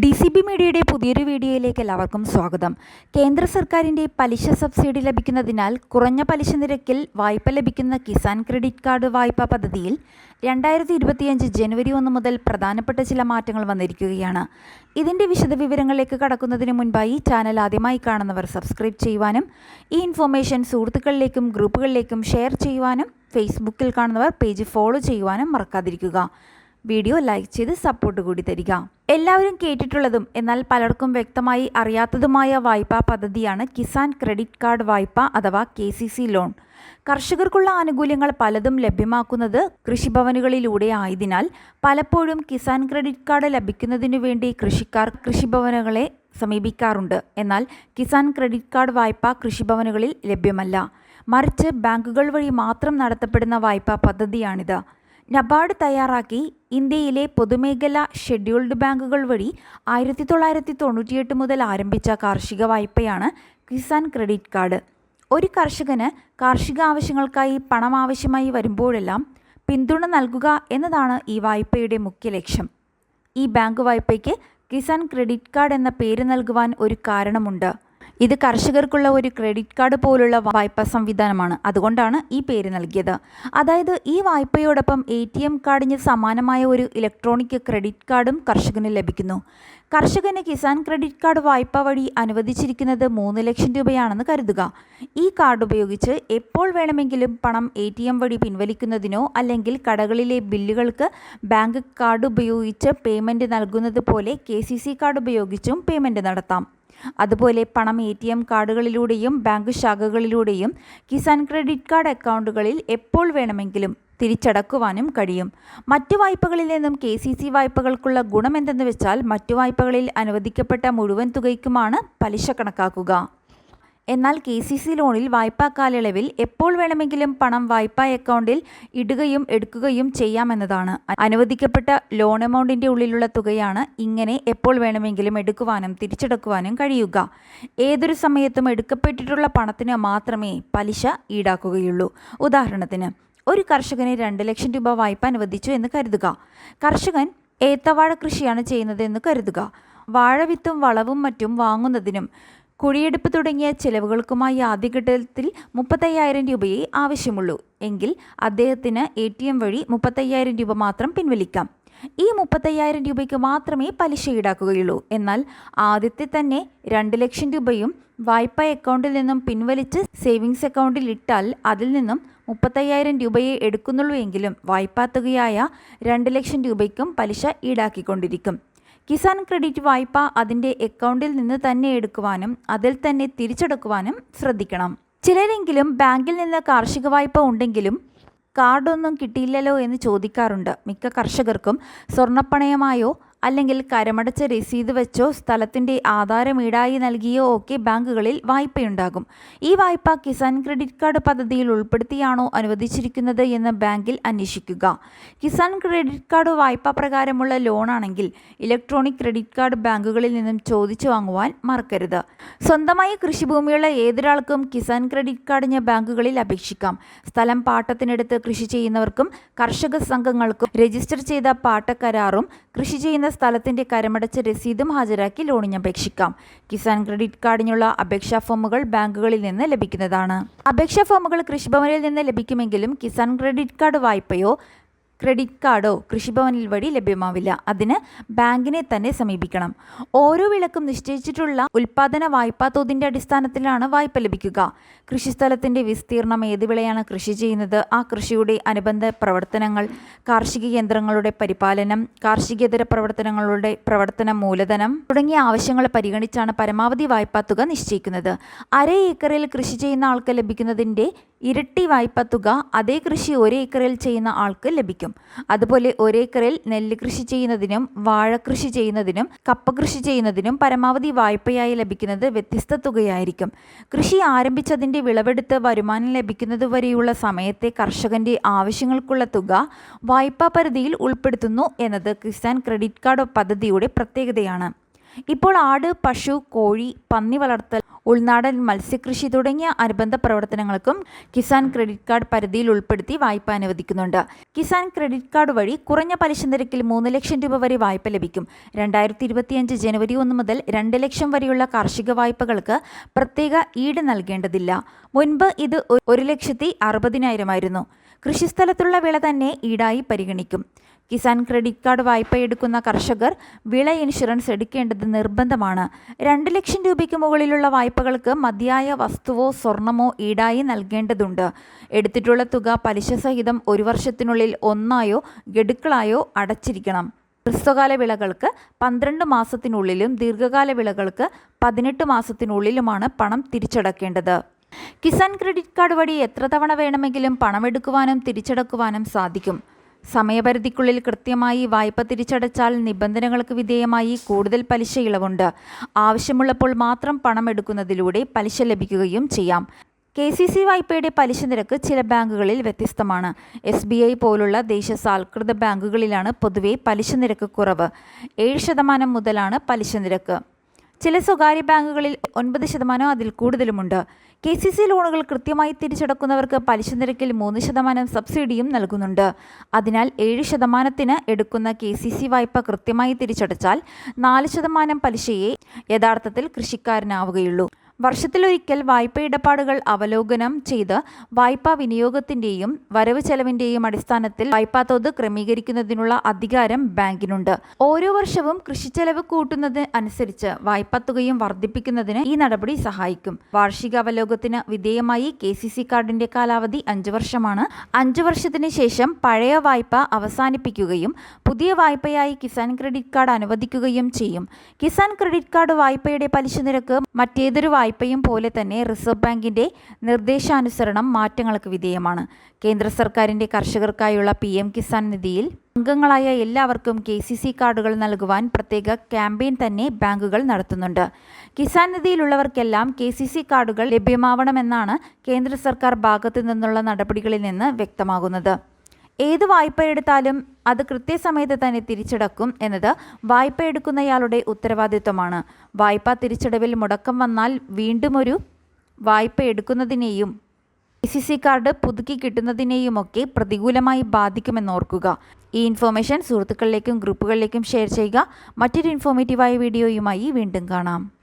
DCB മീഡിയയുടെ പുതിയൊരു വീഡിയോയിലേക്ക് എല്ലാവർക്കും സ്വാഗതം. കേന്ദ്ര സർക്കാരിൻ്റെ പലിശ സബ്സിഡി ലഭിക്കുന്നതിനാൽ കുറഞ്ഞ പലിശ നിരക്കിൽ വായ്പ ലഭിക്കുന്ന കിസാൻ ക്രെഡിറ്റ് കാർഡ് വായ്പാ പദ്ധതിയിൽ 2025 ജനുവരി 1 മുതൽ പ്രധാനപ്പെട്ട ചില മാറ്റങ്ങൾ വന്നിരിക്കുകയാണ്. ഇതിൻ്റെ വിശദവിവരങ്ങളിലേക്ക് കടക്കുന്നതിന് മുൻപായി ചാനൽ ആദ്യമായി കാണുന്നവർ സബ്സ്ക്രൈബ് ചെയ്യുവാനും ഈ ഇൻഫോർമേഷൻ സുഹൃത്തുക്കളിലേക്കും ഗ്രൂപ്പുകളിലേക്കും ഷെയർ ചെയ്യുവാനും ഫേസ്ബുക്കിൽ കാണുന്നവർ പേജ് ഫോളോ ചെയ്യുവാനും മറക്കാതിരിക്കുക. വീഡിയോ ലൈക്ക് ചെയ്ത് സപ്പോർട്ട് കൂടി തരിക. എല്ലാവരും കേട്ടിട്ടുള്ളതും എന്നാൽ പലർക്കും വ്യക്തമായി അറിയാത്തതുമായ വായ്പാ പദ്ധതിയാണ് കിസാൻ ക്രെഡിറ്റ് കാർഡ് വായ്പ അഥവാ KCC ലോൺ. കർഷകർക്കുള്ള ആനുകൂല്യങ്ങൾ പലതും ലഭ്യമാക്കുന്നത് കൃഷിഭവനുകളിലൂടെ ആയതിനാൽ പലപ്പോഴും കിസാൻ ക്രെഡിറ്റ് കാർഡ് ലഭിക്കുന്നതിനു വേണ്ടി കൃഷിക്കാർ കൃഷിഭവനുകളെ സമീപിക്കാറുണ്ട്. എന്നാൽ കിസാൻ ക്രെഡിറ്റ് കാർഡ് വായ്പ കൃഷിഭവനുകളിൽ ലഭ്യമല്ല. മറിച്ച് ബാങ്കുകൾ വഴി മാത്രം നടത്തപ്പെടുന്ന വായ്പാ പദ്ധതിയാണിത്. നബാർഡ് തയ്യാറാക്കി ഇന്ത്യയിലെ പൊതുമേഖലാ ഷെഡ്യൂൾഡ് ബാങ്കുകൾ വഴി 1998 മുതൽ ആരംഭിച്ച കാർഷിക വായ്പയാണ് കിസാൻ ക്രെഡിറ്റ് കാർഡ്. ഒരു കർഷകന് കാർഷിക ആവശ്യങ്ങൾക്കായി പണം ആവശ്യമായി വരുമ്പോഴെല്ലാം പിന്തുണ നൽകുക എന്നതാണ് ഈ വായ്പയുടെ മുഖ്യ ലക്ഷ്യം. ഈ ബാങ്ക് വായ്പയ്ക്ക് കിസാൻ ക്രെഡിറ്റ് കാർഡ് എന്ന പേര് നൽകുവാൻ ഒരു കാരണമുണ്ട്. ഇത് കർഷകർക്കുള്ള ഒരു ക്രെഡിറ്റ് കാർഡ് പോലുള്ള വായ്പാ സംവിധാനമാണ്. അതുകൊണ്ടാണ് ഈ പേര് നൽകിയത്. അതായത് ഈ വായ്പയോടൊപ്പം ATM കാർഡിന് സമാനമായ ഒരു ഇലക്ട്രോണിക് ക്രെഡിറ്റ് കാർഡും കർഷകന് ലഭിക്കുന്നു. കർഷകന് കിസാൻ ക്രെഡിറ്റ് കാർഡ് വായ്പ വഴി അനുവദിച്ചിരിക്കുന്നത് 3 ലക്ഷം രൂപയാണെന്ന് കരുതുക. ഈ കാർഡ് ഉപയോഗിച്ച് എപ്പോൾ വേണമെങ്കിലും പണം ATM വഴി പിൻവലിക്കുന്നതിനോ അല്ലെങ്കിൽ കടകളിലെ ബില്ലുകൾക്ക് ബാങ്ക് കാർഡ് ഉപയോഗിച്ച് പേയ്മെൻറ്റ് നൽകുന്നത് പോലെ KCC കാർഡ് ഉപയോഗിച്ചും പേയ്മെൻറ്റ് നടത്താം. അതുപോലെ പണം ATM കാർഡുകളിലൂടെയും ബാങ്ക് ശാഖകളിലൂടെയും കിസാൻ ക്രെഡിറ്റ് കാർഡ് അക്കൗണ്ടുകളിൽ എപ്പോൾ വേണമെങ്കിലും തിരിച്ചടക്കുവാനും കഴിയും. മറ്റു വായ്പകളിൽ നിന്നും KCC വായ്പകൾക്കുള്ള ഗുണമെന്തെന്ന് വെച്ചാൽ മറ്റു വായ്പകളിൽ അനുവദിക്കപ്പെട്ട മുഴുവൻ തുകയ്ക്കുമാണ് പലിശ കണക്കാക്കുക. എന്നാൽ KCC ലോണിൽ വായ്പാ കാലയളവിൽ എപ്പോൾ വേണമെങ്കിലും പണം വായ്പാ അക്കൗണ്ടിൽ ഇടുകയും എടുക്കുകയും ചെയ്യാമെന്നതാണ്. അനുവദിക്കപ്പെട്ട ലോൺ എമൗണ്ടിൻ്റെ ഉള്ളിലുള്ള തുകയാണ് ഇങ്ങനെ എപ്പോൾ വേണമെങ്കിലും എടുക്കുവാനും തിരിച്ചടക്കുവാനും കഴിയുക. ഏതൊരു സമയത്തും എടുക്കപ്പെട്ടിട്ടുള്ള പണത്തിന് മാത്രമേ പലിശ ഈടാക്കുകയുള്ളൂ. ഉദാഹരണത്തിന്, ഒരു കർഷകന് 2 ലക്ഷം രൂപ വായ്പ അനുവദിച്ചു എന്ന് കരുതുക. കർഷകൻ ഏത്തവാഴ കൃഷിയാണ് ചെയ്യുന്നത് എന്ന് കരുതുക. വാഴവിത്തും വളവും മറ്റും വാങ്ങുന്നതിനും കുഴിയെടുപ്പ് തുടങ്ങിയ ചെലവുകൾക്കുമായി ആദ്യഘട്ടത്തിൽ 35,000 രൂപയെ ആവശ്യമുള്ളൂ എങ്കിൽ അദ്ദേഹത്തിന് ATM വഴി 35,000 രൂപ മാത്രം പിൻവലിക്കാം. ഈ 35,000 രൂപയ്ക്ക് മാത്രമേ പലിശ ഈടാക്കുകയുള്ളൂ. എന്നാൽ ആദ്യത്തെ തന്നെ 2 ലക്ഷം രൂപയും വായ്പാ അക്കൗണ്ടിൽ നിന്നും പിൻവലിച്ച് സേവിങ്സ് അക്കൗണ്ടിൽ ഇട്ടാൽ അതിൽ നിന്നും 35,000 രൂപയെ എടുക്കുന്നുള്ളൂ എങ്കിലും വായ്പാ തുകയായ 2 ലക്ഷം രൂപയ്ക്കും പലിശ ഈടാക്കിക്കൊണ്ടിരിക്കും. കിസാൻ ക്രെഡിറ്റ് വായ്പ അതിൻ്റെ അക്കൗണ്ടിൽ നിന്ന് തന്നെ എടുക്കുവാനും അതിൽ തന്നെ തിരിച്ചടക്കുവാനും ശ്രദ്ധിക്കണം. ചിലരെങ്കിലും ബാങ്കിൽ നിന്ന് കാർഷിക വായ്പ ഉണ്ടെങ്കിലും കാർഡൊന്നും കിട്ടിയില്ലല്ലോ എന്ന് ചോദിക്കാറുണ്ട്. മിക്ക കർഷകർക്കും സ്വർണ്ണപ്പണയമായോ അല്ലെങ്കിൽ കരമടച്ച രസീത് വെച്ചോ സ്ഥലത്തിൻ്റെ ആധാരം ഈടായി നൽകിയോ ഒക്കെ ബാങ്കുകളിൽ വായ്പയുണ്ടാകും. ഈ വായ്പ കിസാൻ ക്രെഡിറ്റ് കാർഡ് പദ്ധതിയിൽ ഉൾപ്പെടുത്തിയാണോ അനുവദിച്ചിരിക്കുന്നത് എന്ന് ബാങ്കിൽ അന്വേഷിക്കുക. കിസാൻ ക്രെഡിറ്റ് കാർഡ് വായ്പ പ്രകാരമുള്ള ലോണാണെങ്കിൽ ഇലക്ട്രോണിക് ക്രെഡിറ്റ് കാർഡ് ബാങ്കുകളിൽ നിന്നും ചോദിച്ചു വാങ്ങുവാൻ മറക്കരുത്. സ്വന്തമായി കൃഷിഭൂമിയുള്ള ഏതൊരാൾക്കും കിസാൻ ക്രെഡിറ്റ് കാർഡിന് ബാങ്കുകളിൽ അപേക്ഷിക്കാം. സ്ഥലം പാട്ടത്തിനെടുത്ത് കൃഷി ചെയ്യുന്നവർക്കും കർഷക സംഘങ്ങൾക്കും രജിസ്റ്റർ ചെയ്ത പാട്ടക്കരാറും കൃഷി ചെയ്യുന്ന സ്ഥലത്തിൻ്റെ കരമടച്ച രസീതും ഹാജരാക്കി ലോണിന് അപേക്ഷിക്കാം. കിസാൻ ക്രെഡിറ്റ് കാർഡിനുള്ള അപേക്ഷാ ഫോമുകൾ ബാങ്കുകളിൽ നിന്ന് ലഭിക്കുന്നതാണ്. അപേക്ഷാ ഫോമുകൾ കൃഷിഭവനിൽ നിന്ന് ലഭിക്കുമെങ്കിലും കിസാൻ ക്രെഡിറ്റ് കാർഡ് വായ്പയോ ക്രെഡിറ്റ് കാർഡോ കൃഷിഭവനിൽ വഴി ലഭ്യമാവില്ല. അതിന് ബാങ്കിനെ തന്നെ സമീപിക്കണം. ഓരോ വിളക്കും നിശ്ചയിച്ചിട്ടുള്ള ഉൽപ്പാദന വായ്പാ തോതിൻ്റെ അടിസ്ഥാനത്തിലാണ് വായ്പ ലഭിക്കുക. കൃഷിസ്ഥലത്തിൻ്റെ വിസ്തീർണം, ഏത് വിളയാണ് കൃഷി ചെയ്യുന്നത്, ആ കൃഷിയുടെ അനുബന്ധ പ്രവർത്തനങ്ങൾ, കാർഷിക യന്ത്രങ്ങളുടെ പരിപാലനം, കാർഷികേതര പ്രവർത്തനങ്ങളുടെ പ്രവർത്തന മൂലധനം തുടങ്ങിയ ആവശ്യങ്ങൾ പരിഗണിച്ചാണ് പരമാവധി വായ്പാ തുക നിശ്ചയിക്കുന്നത്. 1/2 ഏക്കറിൽ കൃഷി ചെയ്യുന്ന ആൾക്ക് ലഭിക്കുന്നതിൻ്റെ ഇരട്ടി വായ്പാ തുക അതേ കൃഷി 1 ഏക്കറിൽ ചെയ്യുന്ന ആൾക്ക് ലഭിക്കും. അതുപോലെ 1 ഏക്കറിൽ നെല്ല് കൃഷി ചെയ്യുന്നതിനും വാഴ കൃഷി ചെയ്യുന്നതിനും കപ്പ കൃഷി ചെയ്യുന്നതിനും പരമാവധി വായ്പയായി ലഭിക്കുന്നത് വ്യത്യസ്ത തുകയായിരിക്കും. കൃഷി ആരംഭിച്ചതിൻ്റെ വിളവെടുത്ത് വരുമാനം ലഭിക്കുന്നത് വരെയുള്ള സമയത്തെ കർഷകന്റെ ആവശ്യങ്ങൾക്കുള്ള തുക വായ്പാ പരിധിയിൽ ഉൾപ്പെടുത്തുന്നു എന്നത് കിസാൻ ക്രെഡിറ്റ് കാർഡ് പദ്ധതിയുടെ പ്രത്യേകതയാണ്. ഇപ്പോൾ ആട്, പശു, കോഴി, പന്നി വളർത്തൽ, ഉൾനാടൻ മത്സ്യകൃഷി തുടങ്ങിയ അനുബന്ധ പ്രവർത്തനങ്ങൾക്കും കിസാൻ ക്രെഡിറ്റ് കാർഡ് പരിധിയിൽ ഉൾപ്പെടുത്തി വായ്പ അനുവദിക്കുന്നുണ്ട്. കിസാൻ ക്രെഡിറ്റ് കാർഡ് വഴി കുറഞ്ഞ പലിശ നിരക്കിൽ 3 ലക്ഷം രൂപ വരെ വായ്പ ലഭിക്കും. 2025 ജനുവരി 1 മുതൽ 2 ലക്ഷം വരെയുള്ള കാർഷിക വായ്പകൾക്ക് പ്രത്യേക ഈട് നൽകേണ്ടതില്ല. മുൻപ് ഇത് 1,60,000 ആയിരുന്നു. കൃഷിസ്ഥലത്തുള്ള വിള തന്നെ ഈടായി പരിഗണിക്കും. കിസാൻ ക്രെഡിറ്റ് കാർഡ് വായ്പ എടുക്കുന്ന കർഷകർ വിള ഇൻഷുറൻസ് എടുക്കേണ്ടത് നിർബന്ധമാണ്. 2 ലക്ഷം രൂപയ്ക്ക് മുകളിലുള്ള വായ്പകൾക്ക് മതിയായ വസ്തുവോ സ്വർണമോ ഈടായി നൽകേണ്ടതുണ്ട്. എടുത്തിട്ടുള്ള തുക പലിശ സഹിതം 1 വർഷത്തിനുള്ളിൽ ഒന്നായോ ഗഡുക്കളായോ അടച്ചിരിക്കണം. ഹ്രസ്വകാല വിളകൾക്ക് 12 മാസത്തിനുള്ളിലും ദീർഘകാല വിളകൾക്ക് 18 മാസത്തിനുള്ളിലുമാണ് പണം തിരിച്ചടക്കേണ്ടത്. കിസാൻ ക്രെഡിറ്റ് കാർഡ് വഴി എത്ര തവണ വേണമെങ്കിലും പണമെടുക്കുവാനും തിരിച്ചടക്കുവാനും സാധിക്കും. സമയപരിധിക്കുള്ളിൽ കൃത്യമായി വായ്പ തിരിച്ചടച്ചാൽ നിബന്ധനകൾക്ക് വിധേയമായി കൂടുതൽ പലിശ ഇളവുണ്ട്. ആവശ്യമുള്ളപ്പോൾ മാത്രം പണം എടുക്കുന്നതിലൂടെ പലിശ ലഭിക്കുകയും ചെയ്യാം. KCC വായ്പയുടെ പലിശ നിരക്ക് ചില ബാങ്കുകളിൽ വ്യത്യസ്തമാണ്. SBI പോലുള്ള ദേശസാൽകൃത ബാങ്കുകളിലാണ് പൊതുവെ പലിശ നിരക്ക് കുറവ്. 7% മുതലാണ് പലിശ നിരക്ക്. ചില സ്വകാര്യ ബാങ്കുകളിൽ 9% അതിൽ കൂടുതലുമുണ്ട്. KCC ലോണുകൾ കൃത്യമായി തിരിച്ചടക്കുന്നവർക്ക് പലിശ നിരക്കിൽ 3% സബ്സിഡിയും നൽകുന്നുണ്ട്. അതിനാൽ 7% എടുക്കുന്ന KCC വായ്പ കൃത്യമായി തിരിച്ചടച്ചാൽ 4% പലിശയെ യഥാർത്ഥത്തിൽ കൃഷിക്കാരനാവുകയുള്ളൂ. വർഷത്തിലൊരിക്കൽ വായ്പ ഇടപാടുകൾ അവലോകനം ചെയ്ത് വായ്പാ വിനിയോഗത്തിൻ്റെയും വരവ് ചെലവിൻ്റെയും അടിസ്ഥാനത്തിൽ വായ്പാ തോത് ക്രമീകരിക്കുന്നതിനുള്ള അധികാരം ബാങ്കിനുണ്ട്. ഓരോ വർഷവും കൃഷിച്ചെലവ് കൂട്ടുന്നത് അനുസരിച്ച് വായ്പാ തുകയും വർദ്ധിപ്പിക്കുന്നതിന് ഈ നടപടി സഹായിക്കും. വാർഷിക അവലോകത്തിന് വിധേയമായി KCC കാർഡിന്റെ കാലാവധി 5 വർഷമാണ്. 5 വർഷത്തിന് ശേഷം പഴയ വായ്പ അവസാനിപ്പിക്കുകയും പുതിയ വായ്പയായി കിസാൻ ക്രെഡിറ്റ് കാർഡ് അനുവദിക്കുകയും ചെയ്യും. കിസാൻ ക്രെഡിറ്റ് കാർഡ് വായ്പയുടെ പലിശ നിരക്ക് മറ്റേതൊരു വായ്പയും പോലെ തന്നെ റിസർവ് ബാങ്കിന്റെ നിർദ്ദേശാനുസരണം മാറ്റങ്ങൾക്ക് വിധേയമാണ്. കേന്ദ്ര സർക്കാരിന്റെ കർഷകർക്കായുള്ള PM കിസാൻ നിധിയിൽ അംഗങ്ങളായ എല്ലാവർക്കും KCC കാർഡുകൾ നൽകുവാൻ പ്രത്യേക ക്യാമ്പയിൻ തന്നെ ബാങ്കുകൾ നടത്തുന്നുണ്ട്. കിസാൻ നിധിയിലുള്ളവർക്കെല്ലാം KCC കാർഡുകൾ ലഭ്യമാവണമെന്നാണ് കേന്ദ്ര സർക്കാർ ഭാഗത്തു നിന്നുള്ള നടപടികളിൽ നിന്ന് വ്യക്തമാകുന്നത്. ഏത് വായ്പ എടുത്താലും അത് കൃത്യസമയത്ത് തന്നെ തിരിച്ചടക്കും എന്നത് വായ്പ എടുക്കുന്നയാളുടെ ഉത്തരവാദിത്വമാണ്. വായ്പാ തിരിച്ചടവിൽ മുടക്കം വന്നാൽ വീണ്ടുമൊരു വായ്പ എടുക്കുന്നതിനെയും KCC കാർഡ് പുതുക്കി കിട്ടുന്നതിനെയുമൊക്കെ പ്രതികൂലമായി ബാധിക്കുമെന്നോർക്കുക. ഈ ഇൻഫോർമേഷൻ സുഹൃത്തുക്കളിലേക്കും ഗ്രൂപ്പുകളിലേക്കും ഷെയർ ചെയ്യുക. മറ്റൊരു ഇൻഫോർമേറ്റീവായ വീഡിയോയുമായി വീണ്ടും കാണാം.